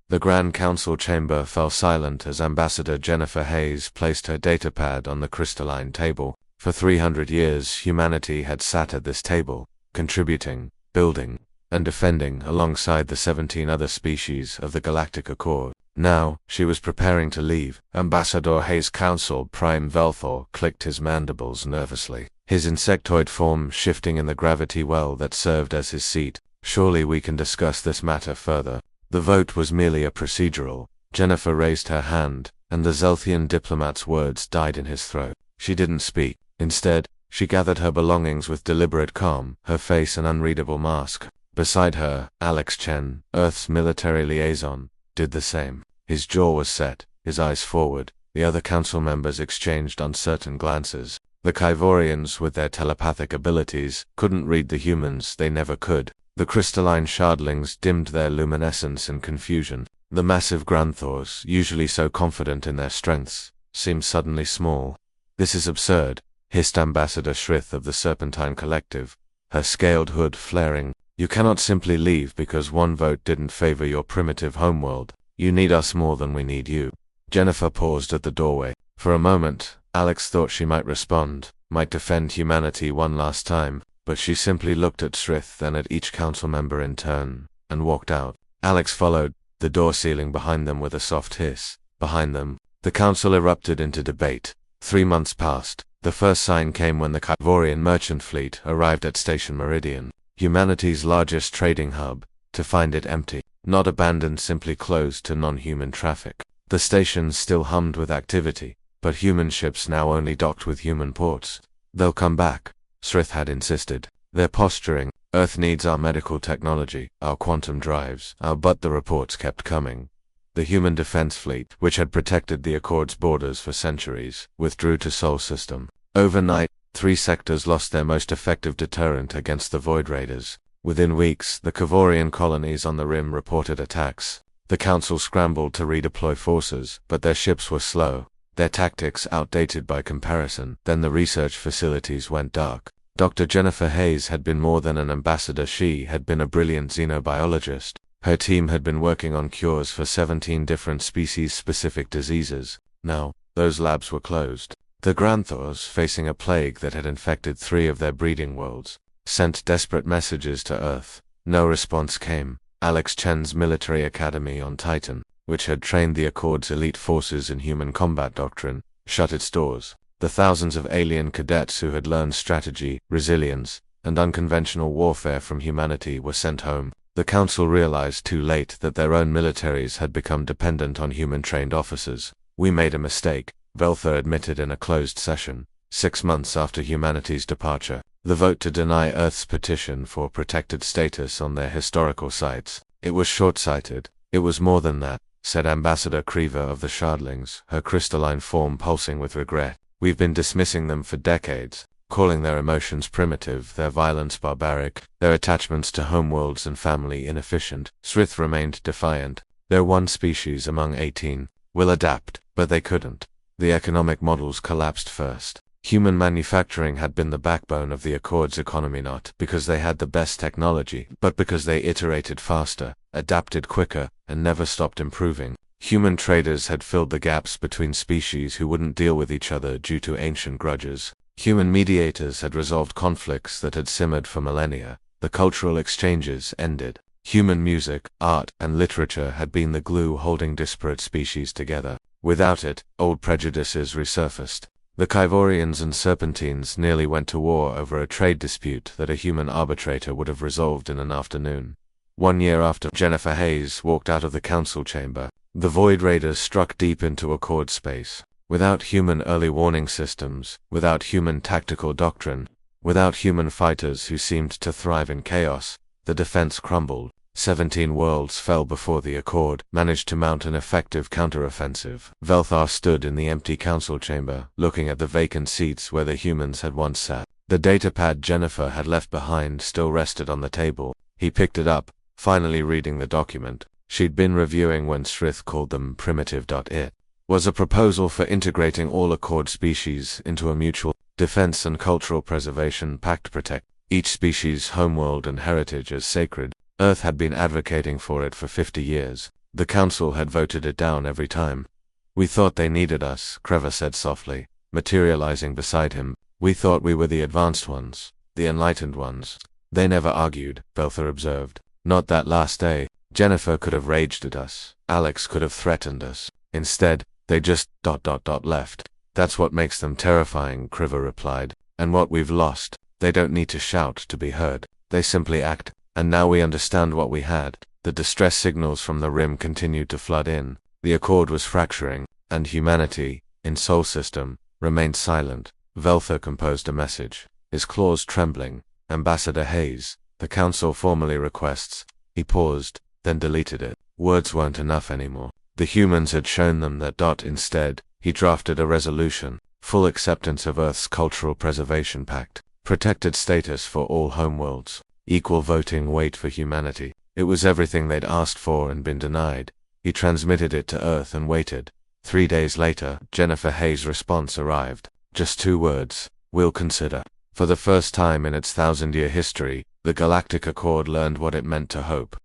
The Grand Council chamber fell silent as Ambassador Jennifer Hayes placed her datapad on the crystalline table. For 300 years, humanity had sat at this table, contributing, building, and defending alongside the 17 other species of the Galactic Accord. Now, she was preparing to leave. Ambassador Hayes' counsel Prime Velthor clicked his mandibles nervously, his insectoid form shifting in the gravity well that served as his seat. Surely we can discuss this matter further. The vote was merely a procedural. Jennifer raised her hand, and the Zelthian diplomat's words died in his throat. She didn't speak. Instead, she gathered her belongings with deliberate calm, her face an unreadable mask. Beside her, Alex Chen, Earth's military liaison, did the same. His jaw was set, his eyes forward. The other council members exchanged uncertain glances. The Kyvorians, with their telepathic abilities, couldn't read the humans, they never could. The crystalline shardlings dimmed their luminescence in confusion. The massive Granthors, usually so confident in their strengths, seemed suddenly small. "This is absurd," hissed Ambassador Shrith of the Serpentine Collective, her scaled hood flaring. "You cannot simply leave because one vote didn't favor your primitive homeworld. You need us more than we need you." Jennifer paused at the doorway. For a moment, Alex thought she might respond, might defend humanity one last time. But she simply looked at Shrith, then at each council member in turn, and walked out. Alex followed, the door sealing behind them with a soft hiss. Behind them, the council erupted into debate. 3 months passed. The first sign came when the Kyvorian merchant fleet arrived at Station Meridian, humanity's largest trading hub, to find it empty. Not abandoned, simply closed to non-human traffic. The station still hummed with activity, but human ships now only docked with human ports. "They'll come back," Shrith had insisted. "They're posturing. Earth needs our medical technology, our quantum drives, but the reports kept coming. The human defense fleet, which had protected the Accord's borders for centuries, withdrew to Sol System. Overnight, 3 sectors lost their most effective deterrent against the Void Raiders. Within weeks, the Kyvorian colonies on the rim reported attacks. The Council scrambled to redeploy forces, but their ships were slow, their tactics outdated by comparison. Then the research facilities went dark. Dr. Jennifer Hayes had been more than an ambassador. She had been a brilliant xenobiologist. Her team had been working on cures for 17 different species-specific diseases. Now, those labs were closed. The Granthors, facing a plague that had infected 3 of their breeding worlds, sent desperate messages to Earth. No response came. Alex Chen's military academy on Titan, which had trained the Accord's elite forces in human combat doctrine, shut its doors. The thousands of alien cadets who had learned strategy, resilience, and unconventional warfare from humanity were sent home. The Council realized too late that their own militaries had become dependent on human-trained officers. "We made a mistake," Velthor admitted in a closed session, 6 months after humanity's departure. The vote to deny Earth's petition for protected status on their historical sites. It was short-sighted. It was more than that, said Ambassador Kriever of the Shardlings, her crystalline form pulsing with regret. "We've been dismissing them for decades, calling their emotions primitive, their violence barbaric, their attachments to homeworlds and family inefficient." Shrith remained defiant. "They're one species among 18. We'll adapt." But they couldn't. The economic models collapsed first. Human manufacturing had been the backbone of the Accord's economy, not because they had the best technology, but because they iterated faster, adapted quicker, and never stopped improving. Human traders had filled the gaps between species who wouldn't deal with each other due to ancient grudges. Human mediators had resolved conflicts that had simmered for millennia. The cultural exchanges ended. Human music, art, and literature had been the glue holding disparate species together. Without it, old prejudices resurfaced. The Kyvorians and Serpentines nearly went to war over a trade dispute that a human arbitrator would have resolved in an afternoon. 1 year after Jennifer Hayes walked out of the council chamber, the Void Raiders struck deep into Accord space. Without human early warning systems, without human tactical doctrine, without human fighters who seemed to thrive in chaos, the defense crumbled. 17 worlds fell before the Accord managed to mount an effective counteroffensive. Velthor stood in the empty council chamber, looking at the vacant seats where the humans had once sat. The datapad Jennifer had left behind still rested on the table. He picked it up, finally reading the document. She'd been reviewing when Shrith called them primitive. It was a proposal for integrating all Accord species into a mutual defense and cultural preservation pact, protect each species' homeworld and heritage as sacred. Earth had been advocating for it for 50 years. The council had voted it down every time. We thought they needed us, Creva said softly, materializing beside him. We thought we were the advanced ones, the enlightened ones. They never argued, Belther observed. Not that last day. Jennifer could have raged at us. Alex could have threatened us. Instead, they just ... left. That's what makes them terrifying, Creva replied. And what we've lost. They don't need to shout to be heard. They simply act. And now we understand what we had. The distress signals from the rim continued to flood in. The accord was fracturing, and humanity, in Sol System, remained silent. Velther composed a message, his claws trembling. Ambassador Hayes, the council formally requests. He paused, then deleted it. Words weren't enough anymore. The humans had shown them that. Instead, he drafted a resolution, full acceptance of Earth's Cultural Preservation Pact, protected status for all homeworlds, equal voting weight for humanity. It was everything they'd asked for and been denied. He transmitted it to Earth and waited. 3 days later, Jennifer Hayes' response arrived. Just 2 words: we'll consider. For the first time in its 1,000-year history, the Galactic Accord learned what it meant to hope.